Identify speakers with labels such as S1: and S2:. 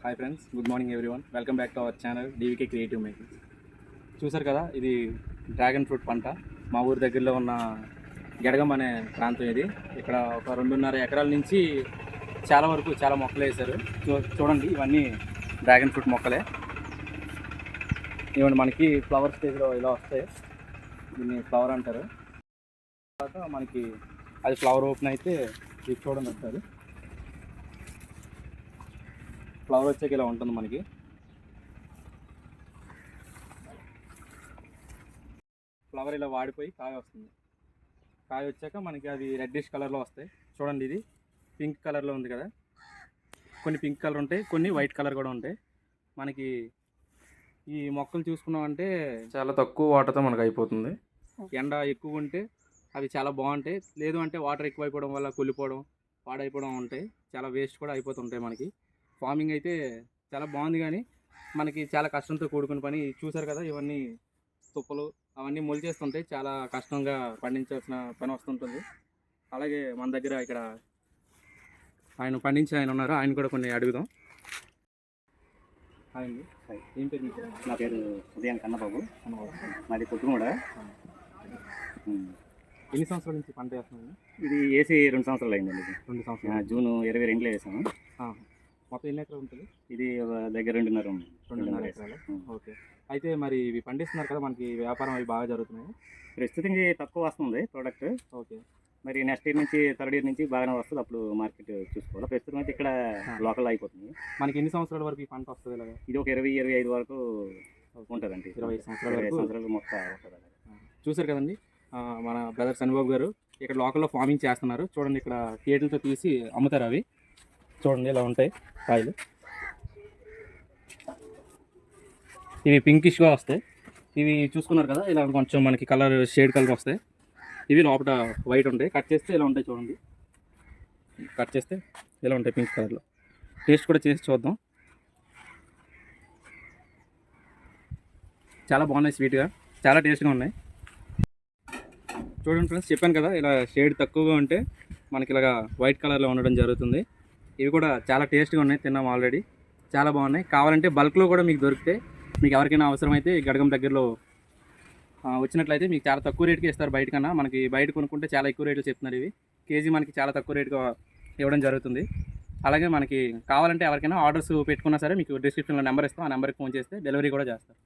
S1: Hi friends, good morning everyone. Welcome back to our channel DVK creative making. చూసారు కదా, ఇది dragon fruit పంట. మా ఊరి దగ్గరలో ఉన్న గెడగం అనే ప్రాంతం ఇది. ఇక్కడ ఒక 2.5 ఎకరాల నుంచి చాలా మొక్కలు వేశారు. చూడండి, ఇవన్నీ డ్రాగన్ ఫ్రూట్ మొక్కలే. ఇవన్నీ మనకి ఫ్లవర్ స్టేజ్లో ఇలా వస్తాయి. దీన్ని ఫ్లవర్ అంటారు. తర్వాత మనకి అది ఫ్లవర్ ఓపెన్ అయితే ఇది చూడండి ఒకసారి. ఫ్లవర్ వచ్చాక ఇలా ఉంటుంది మనకి. ఫ్లవర్ ఇలా వాడిపోయి కాయ వస్తుంది. కాయ వచ్చాక మనకి అది రెడ్డిష్ కలర్లో వస్తాయి. చూడండి, ఇది పింక్ కలర్లో ఉంది కదా. కొన్ని పింక్ కలర్ ఉంటాయి, కొన్ని వైట్ కలర్ కూడా ఉంటాయి. మనకి ఈ మొక్కలు చూసుకున్నామంటే చాలా తక్కువ వాటర్తో మనకు అయిపోతుంది. ఎండ ఎక్కువ ఉంటే అవి చాలా బాగుంటాయి. లేదు అంటే వాటర్ ఎక్కువైపోవడం వల్ల కుళ్ళిపోవడం, పాడైపోవడం ఉంటాయి. చాలా వేస్ట్ కూడా అయిపోతుంటాయి. మనకి ఫార్మింగ్ అయితే చాలా బాగుంది, కానీ మనకి చాలా కష్టంతో కూడుకున్న పని. చూసారు కదా, ఇవన్నీ తుప్పలు అవన్నీ మొలిచేస్తుంటాయి. చాలా కష్టంగా పండించాల్సిన పని వస్తుంటుంది. అలాగే మన దగ్గర ఇక్కడ ఆయన పండించిన ఆయన ఉన్నారు, ఆయన కూడా కొన్ని అడుగుదాం. హాయ్ అండి. ఏం పేరు?
S2: నా పేరు ఉదయం కన్నబాబు. మాది పుట్టుమూడ.
S1: ఎన్ని సంవత్సరాల నుంచి పంట వేస్తున్నాను?
S2: ఇది వేసి 2 సంవత్సరాలు అయిందండి.
S1: 2 సంవత్సరాలు.
S2: జూన్ 22 వేసాము.
S1: మొత్తం ఎన్ని ఎకరాలు ఉంటుంది?
S2: ఇది దగ్గర 2.5
S1: ఎకరాలు. ఓకే. అయితే మరి ఇవి పండిస్తున్నారు కదా, మనకి వ్యాపారం అవి బాగా జరుగుతున్నాయి?
S2: ప్రస్తుతానికి తక్కువ వస్తుంది ప్రోడక్ట్.
S1: ఓకే.
S2: మరి నెక్స్ట్ ఇయర్ నుంచి, థర్డ్ ఇయర్ నుంచి బాగానే వస్తుంది. అప్పుడు మార్కెట్ చూసుకోవాలి. ప్రస్తుతం అయితే ఇక్కడ లోకల్ అయిపోతుంది.
S1: మనకి ఎన్ని సంవత్సరాల వరకు ఈ పంట వస్తుంది? ఇలాగా
S2: ఇది ఒక 20-25 వరకు ఉంటుందండి.
S1: 20 సంవత్సరాల
S2: సంవత్సరాలు మొత్తం ఉంటుంది.
S1: చూసారు కదండి, మన బ్రదర్ సన్బాబు గారు ఇక్కడ లోకల్లో ఫార్మింగ్ చేస్తున్నారు. చూడండి, ఇక్కడ కేటులతో తీసి అమ్ముతారు. అవి చూడండి ఇలా ఉంటాయి కాయలు. ఇవి పింకిష్గా వస్తాయి. ఇవి చూసుకున్నారు కదా, ఇలా కొంచెం మనకి కలర్ షేడ్ కలర్ వస్తాయి. ఇవి లోపల వైట్ ఉంటాయి. కట్ చేస్తే ఇలా ఉంటాయి. చూడండి, కట్ చేస్తే ఇలా ఉంటాయి పింక్ కలర్లో. టేస్ట్ కూడా చేసి చూద్దాం. చాలా బాగున్నాయి, స్వీట్గా, చాలా టేస్ట్గా ఉన్నాయి. చూడండి ఫ్రెండ్స్, చెప్పాను కదా, ఇలా షేడ్ తక్కువగా ఉంటే మనకి ఇలాగా వైట్ కలర్లో ఉండడం జరుగుతుంది. ఇవి కూడా చాలా టేస్ట్గా ఉన్నాయి, తిన్నాం ఆల్రెడీ. చాలా బాగున్నాయి. కావాలంటే బల్క్లో కూడా మీకు దొరికితే, మీకు ఎవరికైనా అవసరమైతే గడగం దగ్గరలో వచ్చినట్లయితే మీకు చాలా తక్కువ రేటుకి ఇస్తారు బయట కన్నా. మనకి బయట కొనుక్కుంటే చాలా ఎక్కువ రేట్లు చెప్తున్నారు. ఇవి కేజీ మనకి చాలా తక్కువ రేటుగా ఇవ్వడం జరుగుతుంది. అలాగే మనకి కావాలంటే ఎవరికైనా ఆర్డర్స్ పెట్టుకున్నా సరే మీకు డిస్క్రిప్షన్లో నెంబర్ ఇస్తాం. ఆ నెంబర్కి ఫోన్ చేస్తే డెలివరీ కూడా చేస్తారు.